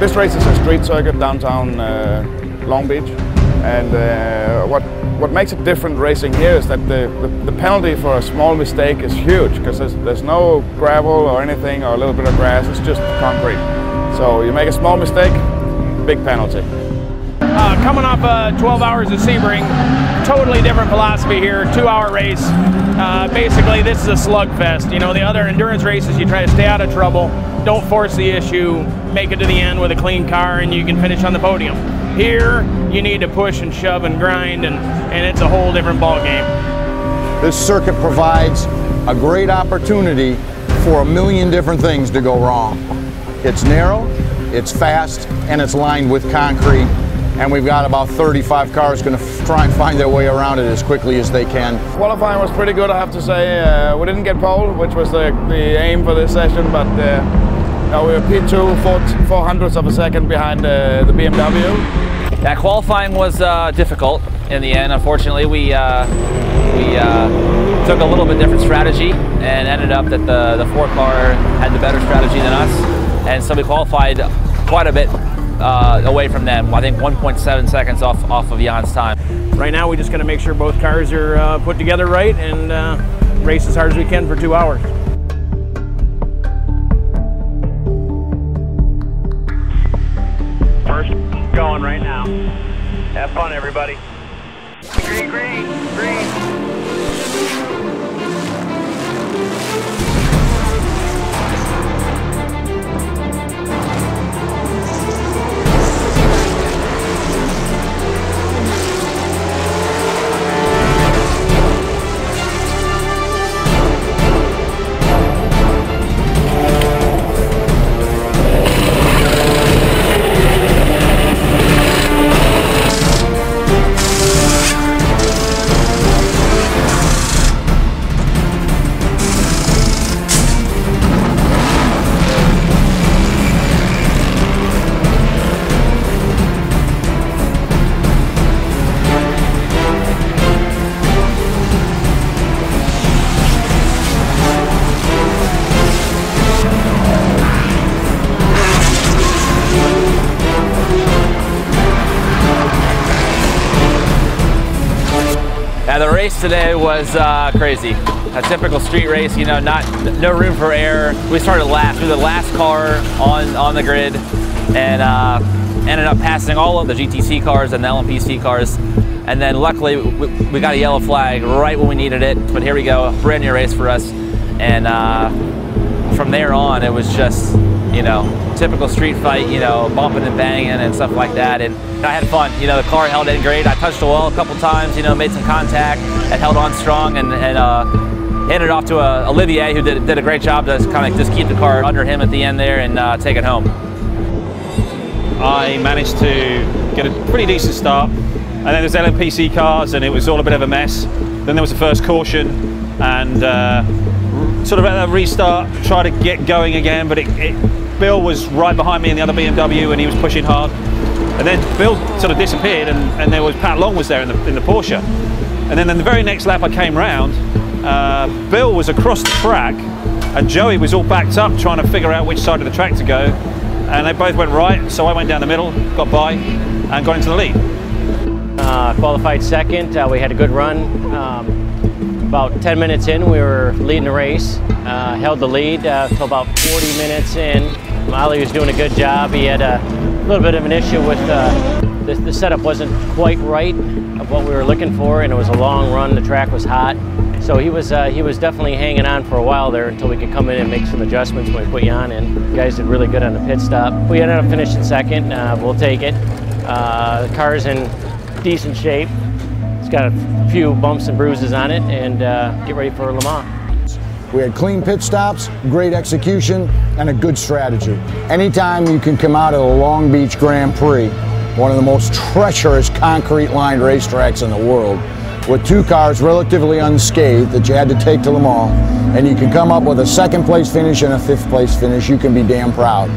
This race is a street circuit downtown Long Beach, and what makes it different racing here is that the penalty for a small mistake is huge, because there's no gravel or anything or a little bit of grass, it's just concrete. So you make a small mistake, big penalty. Coming off 12 hours of Sebring, totally different philosophy here, 2-hour race. Basically this is a slugfest. You know, the other endurance races you try to stay out of trouble, don't force the issue, make it to the end with a clean car and you can finish on the podium. Here you need to push and shove and grind, and it's a whole different ball game. This circuit provides a great opportunity for a million different things to go wrong. It's narrow, it's fast, and it's lined with concrete. And we've got about 35 cars going to try and find their way around it as quickly as they can. Qualifying was pretty good, I have to say. We didn't get pole, which was the aim for this session, but no, we were P2, 400ths of a second behind the BMW. Yeah, qualifying was difficult in the end. Unfortunately, we took a little bit different strategy and ended up that the Ford car had the better strategy than us, and so we qualified quite a bit away from them. I think 1.7 seconds off of Jan's time. Right now we just got to make sure both cars are put together right and race as hard as we can for 2 hours. First going right now. Have fun, everybody. Green, green, green. Yeah, the race today was crazy. A typical street race, you know, no room for error. We started last. We were the last car on the grid, and ended up passing all of the GTC cars and the LMPC cars. And then luckily we got a yellow flag right when we needed it. But here we go, a brand new race for us. And from there on, it was just, you know, typical street fight, you know, bumping and banging and stuff like that. And I had fun. You know, the car held in great. I touched the wall a couple times, you know, made some contact and held on strong, and handed it off to Olivier, who did a great job to kind of just keep the car under him at the end there and take it home. I managed to get a pretty decent start, and then there's LMPC cars, and it was all a bit of a mess. Then there was the first caution, and sort of at that restart, try to get going again, but Bill was right behind me in the other BMW, and he was pushing hard. And then Bill sort of disappeared, and there was Pat Long was there in the Porsche. And then in the very next lap I came round, Bill was across the track, and Joey was all backed up trying to figure out which side of the track to go. And they both went right, so I went down the middle, got by, and got into the lead. Qualified second. We had a good run. About 10 minutes in, we were leading the race. Held the lead till about 40 minutes in. Molly was doing a good job. He had a little bit of an issue with the setup wasn't quite right of what we were looking for, and it was a long run. The track was hot, so he was definitely hanging on for a while there until we could come in and make some adjustments when we put Jan in. The guys did really good on the pit stop. We ended up finishing second. We'll take it. The car's in decent shape. It's got a few bumps and bruises on it, and get ready for Le Mans. We had clean pit stops, great execution, and a good strategy. Anytime you can come out of the Long Beach Grand Prix, one of the most treacherous concrete-lined racetracks in the world, with two cars relatively unscathed that you had to take to Le Mans, and you can come up with a second-place finish and a fifth-place finish, you can be damn proud.